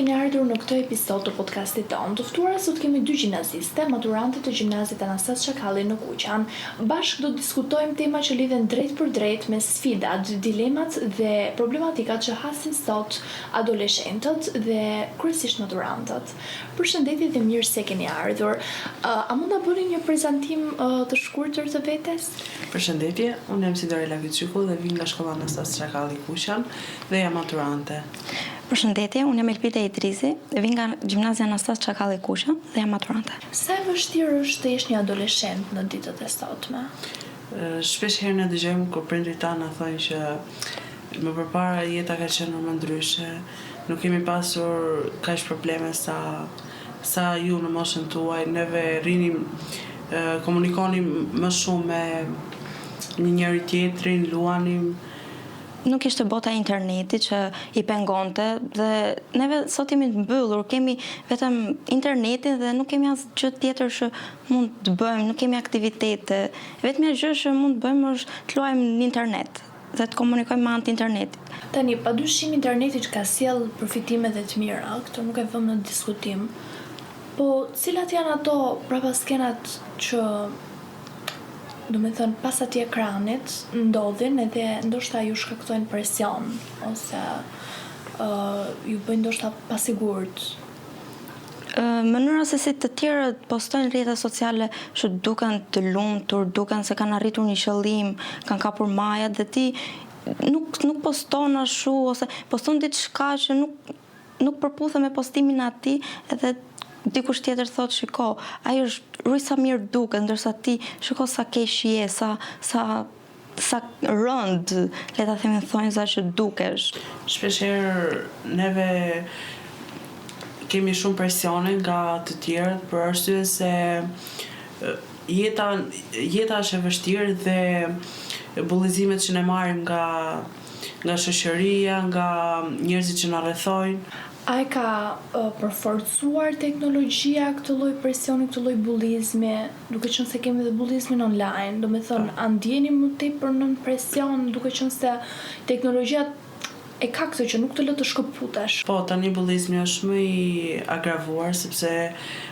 keni ardhur në këtë episod të podcastit tonë. Të ftuara sot kemi dy gjimnaziste, maturante të gjimnazit Anastas Çakalli në Kuqan. Bashkë do të diskutojmë tema që lidhen drejt për drejt me sfidat, dilemat dhe problematikat që hasin sot adoleshentët dhe kryesisht maturantët. Përshëndetje dhe mirë se keni ardhur. A mund ta bëni një prezantim të shkurtër të vetes? Përshëndetje, unë jam Sidorela Kyçyku dhe vim nga shkolla Anastas Çakalli Kuqan dhe jam maturante. Përshëndetje, unë jam Elpida Idrizi, vim nga gjimnazia Anastas Çakalli Kuqan dhe jam maturante. Sa e vështirë është të jesh një adoleshent në ditët e sotme? Shpesh herë ne dëgjojmë kur prindrit tanë na thonë që më përpara jeta ka qenë më ndryshe, nuk kemi pasur kaq probleme sa ju në moshën tuaj, neve rinim komunikonim më shumë me njëri tjetrin, luanim. Nuk ishte bota e internetit që i pengonte dhe neve sot jemi të mbyllur, kemi vetëm internetin dhe nuk kemi asgjë gjë tjetër që mund të bëjmë, nuk kemi aktivitete. Vetmja gjë që mund të bëjmë është të luajmë në internet dhe të komunikojmë me anë të internetit. Tani, padyshim interneti ka sjell përfitime dhe të mira, këtë nuk e vëmë në diskutim. Po, cilat janë ato prapaskenat që do me thënë, pas atij ekranit ndodhin edhe ndoshta ju shkaktojnë presion ose ju bëjnë ndoshta pasigurt. Mënyra se si të tjerët postojnë rrjetet sociale që duken të lumtur, duken se kanë arritur një qëllim, kanë kapur majat dhe ti nuk poston ashtu ose poston diçka që nuk përputhet me postimin e tij edhe dikush tjetër thotë shiko, ai është ruj sa mirë duket, ndërsa ti shiko sa keq je, sa rënd, le ta themi thonjza që dukesh. Shpesh herë neve kemi shumë presione nga të tjerët për arsye se jeta është e vështirë dhe bullizimet që ne marrim nga shoqëria, nga njerëzit që na rrethojnë. A e ka përforcuar teknologjia këtë lloj presioni, këtë lloj bullizmi, duke qenë se kemi dhe bullizmin online, do me thënë, a ndjeni më tepër nën presion, duke qenë se teknologjia e ka këtë që nuk të lë të shkëputesh? Po, tani bullizmi është më i agravuar, sepse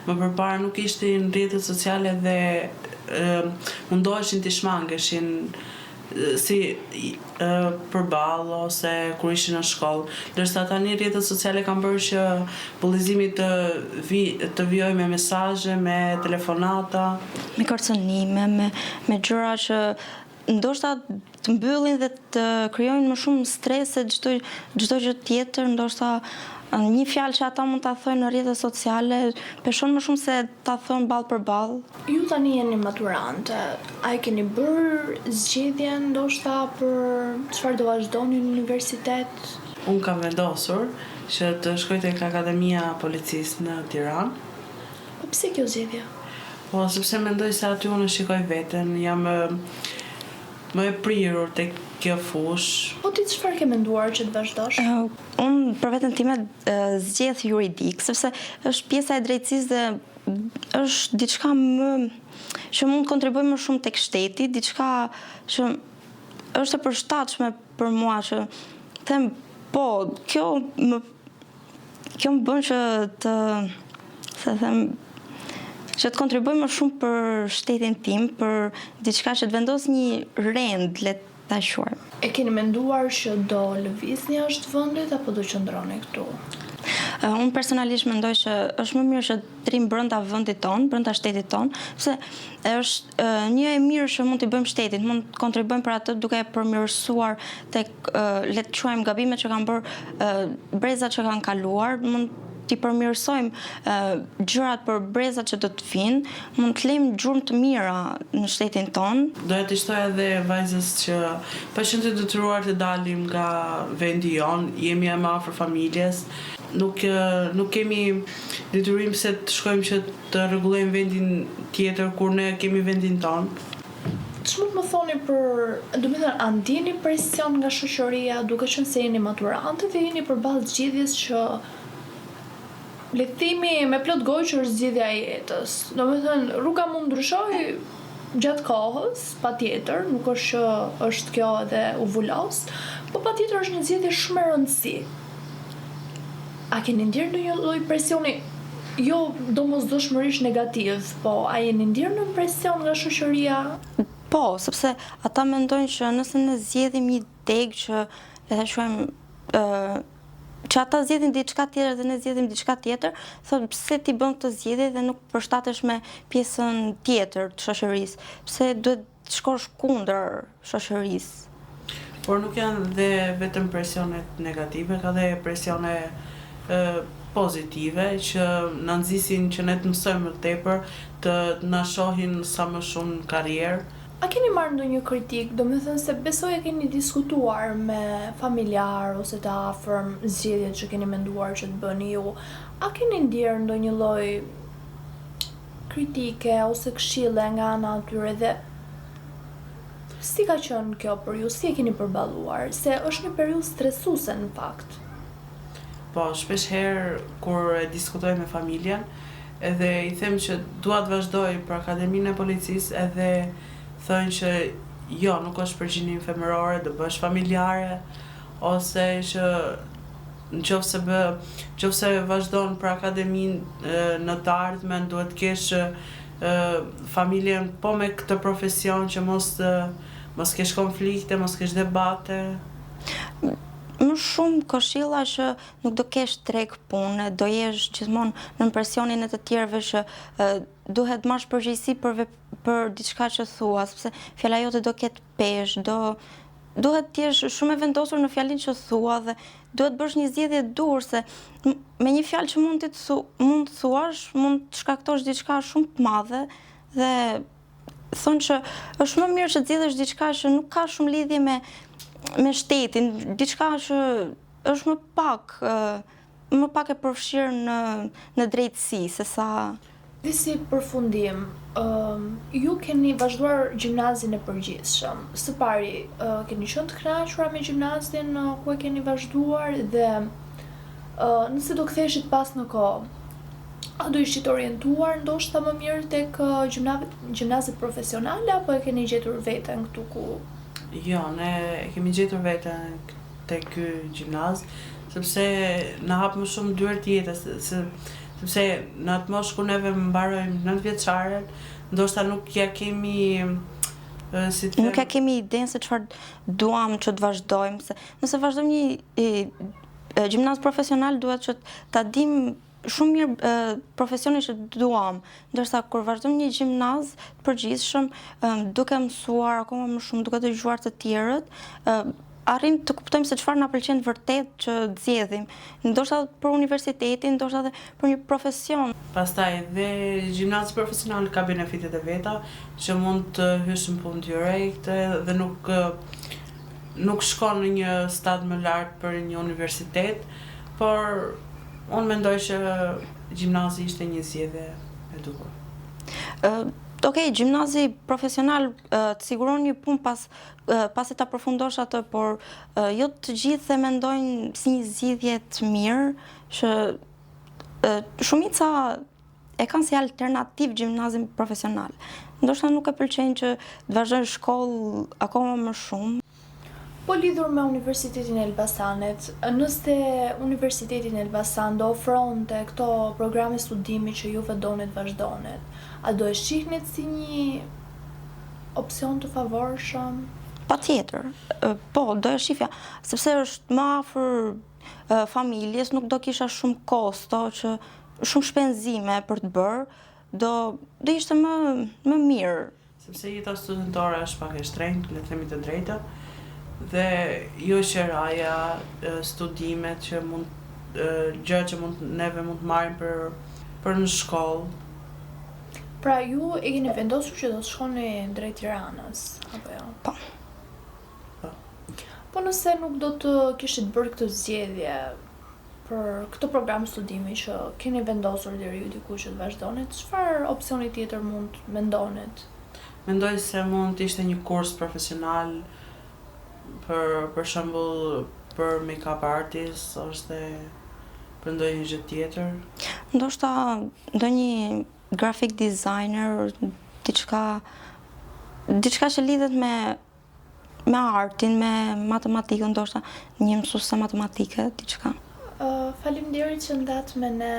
më përpara nuk ishte në rrjetet sociale dhe mundoheshin të shmangeshin si përballë ose kur ishin në shkollë, ndërsa tani rrjetet sociale kanë bërë që bullizimi të vijojë me mesazhe, me telefonata, me kërcënime, me gjëra që ndoshta të mbyllin dhe të krijojnë më shumë stres se çdo gjë tjetër, ndoshta një fjalë që ata mund ta thojnë në rrjetet sociale peshon më shumë se ta thonë ballë për ballë. Ju tani jeni maturante, a e keni bërë zgjedhjen ndoshta për çfarë do vazhdoni në universitet? Unë kam vendosur që të shkoj tek Akademia Policisë në Tiranë. Po pse kjo zgjedhje? Po sepse mendoj se aty unë shikoj veten, jam më e prirur tek kjo fushë. Po ti çfarë ke menduar që të vazhdosh? Unë për veten time zgjedh juridik, sepse është pjesa e drejtësisë dhe është diçka që mund të kontribuoj më shumë tek shteti, diçka që është e përshtatshme për mua që them po, kjo më bën që të kontribuoj më shumë për shtetin tim, për diçka që të vendos një rend, le ta quajmë. E keni menduar që do lëvizni jashtë vendit apo do qëndroni këtu? Unë personalisht mendoj që është më mirë që të rrim brenda vendit ton, brenda shtetit ton, sepse është një e mirë që mund t'i bëjmë shtetit, mund të kontribuojmë për atë duke përmirësuar tek le të quajmë gabimet që kanë bërë, brezat që kanë kaluar, mund t'i përmirësojmë gjërat për brezat që do të vinë, mund të lejmë gjurmë të mira në shtetin ton. Doja të shtoj edhe vajzës që pa qenë të detyruar të dalim nga vendi jon, jemi më afër familjes, nuk kemi detyrim se të shkojmë që të rregullojmë vendin tjetër kur ne kemi vendin ton. Ç'mund më thoni do të thënë, a ndjeni presion nga shoqëria duke qenë se jeni maturantë dhe jeni përballë zgjedhjes që le të themi me plot gojë që është zgjedhja e jetës. Do me thënë, rruga mund ndryshoj gjatë kohës, patjetër, nuk është që është kjo edhe u vulos, po patjetër është një zgjedhje shumë e rëndësishme. A keni ndjerë ndonjë lloj presioni? Jo domosdoshmërisht negativ, po a jeni ndjerë në presion nga shoqëria? Po, sepse ata mendojnë që nëse ne zgjedhim një deg që le ta quajmë që ata zgjedhin diçka tjetër dhe ne zgjedhim diçka tjetër, thotë pse ti bën këtë zgjedhje dhe nuk përshtatesh me pjesën tjetër të shoqërisë? Pse duhet të shkosh kundër shoqërisë? Por nuk janë dhe vetëm presionet negative, ka dhe presione pozitive që na nxisin që ne të mësojmë më tepër, të na shohin sa më shumë karrierë. A keni marrë ndonjë kritik? Do me thënë se besoj e keni diskutuar me familjar ose të afërm zgjedhjet që keni menduar që të bëni ju. A keni ndjerë ndonjë lloj kritike ose këshille nga ana atyre dhe si ka qenë kjo për ju? Si e keni përballuar? Se është një periudhë stresuese në fakt. Po, shpesh herë kur diskutoj me familjen, edhe i them që dua të vazhdoj për Akademinë e Policisë, edhe thënë që jo, nuk është përgjigjim femërore, do bësh familjare, ose që nëse vazhdon për akademinë në të ardhmen, duhet të kesh familjen po me këtë profesion që mos kesh konflikte, mos kesh debate. Më shumë këshilla që nuk do kesh treg pune, do jesh gjithmonë në presionin e të tjerëve që duhet marrësh përgjegjësi për diçka që thua, sepse fjala jote do ketë peshë, duhet të jesh shumë e vendosur në fjalinë që thua dhe duhet bësh një zgjedhje dur se me një fjalë që mund të thuash, mund të shkaktosh diçka shumë të madhe dhe thonë që është më mirë që të zgjedhësh diçka që nuk ka shumë lidhje me shtetin, diçka që është më pak e përfshirë në drejtësi se sa. Dhe si përfundim, ju keni vazhduar gjimnazin e përgjithshëm. Së pari, keni qenë të kënaqura me gjimnazin ku e keni vazhduar dhe nëse do ktheheshit pas në kohë, a do ishit orientuar ndoshta më mirë tek gjimnazet profesionale apo e keni gjetur veten këtu ku? Jo, ne kemi gjetur veten te ky gjimnaz, sepse na hap më shumë dyert të jetës, sepse në atë moshë kur neve mbarojmë 9 vjeçaren, ndoshta nuk ja kemi nuk ja kemi idenë se çfarë duam që të vazhdojmë, se nëse vazhdojmë një gjimnaz profesional duhet që ta dimë shumë mirë profesionin që duam, ndërsa kur vazhdojmë një gjimnaz të përgjithshëm, duke mësuar akoma më shumë, duke dëgjuar të tjerët, arrim të kuptojmë se çfarë na pëlqen vërtet që të zgjedhim, ndoshta për universitetin, ndoshta edhe për një profesion. Pastaj dhe gjimnazi profesional ka benefitet e veta, që mund të hysh në punë direkte dhe nuk shkon në një stad më lart për një universitet, por unë mendoj që gjimnazi ishte një zgjedhje e duhur. Okej, gjimnazi profesional të siguron një punë pas e ta përfundosh atë, por jo të gjithë e mendojnë si një zgjidhje të mirë, që shumica e kanë si alternativë gjimnazin profesional. Ndoshta nuk e pëlqejnë që të vazhdojnë shkollë akoma më shumë. Po lidhur me Universitetin e Elbasanit, nëse Universitetin e Elbasan do ofronte këto programe studimi që juve doni të vazhdonet, a do e shihnit si një opsion të favorshëm? Patjetër. Po, do e shifja, sepse është më afër familjes, nuk do kisha shumë kosto, shumë shpenzime për të bërë, do ishte më mirë. Sepse jeta studentore është pak e shtrenjtë, le të themi të drejtë, dhe jo qeraja, studimet që gjëra që neve mund të marrim për në shkollë. Pra ju e keni vendosur që do të shkoni drejt Tiranës, apo jo? Po. Po nëse nuk do të kishit bërë këtë zgjedhje për këtë program studimi që keni vendosur deri ju diku që të vazhdonit, çfarë opsioni tjetër mund mendonet? Mendoj se mund të ishte një kurs profesional për shembull për make-up artist ose për ndonjë gjë tjetër. Ndoshta ndonjë graphic designer, diçka që lidhet me artin, me matematikën, ndoshta një mësuese matematike, diçka. Faleminderit që ndatë me ne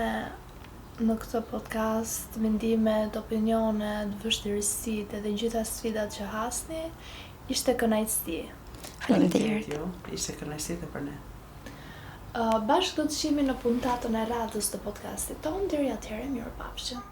në këtë podcast, mendimet, opinionet, vështirësitë edhe gjitha sfidat që hasni. Ishte kënaqësi. Faleminderit. Ishte kënaqësi edhe për ne. Bashkë do të shihemi në puntatën e radhës të podcastit tonë. Deri atëherë, mirupafshim.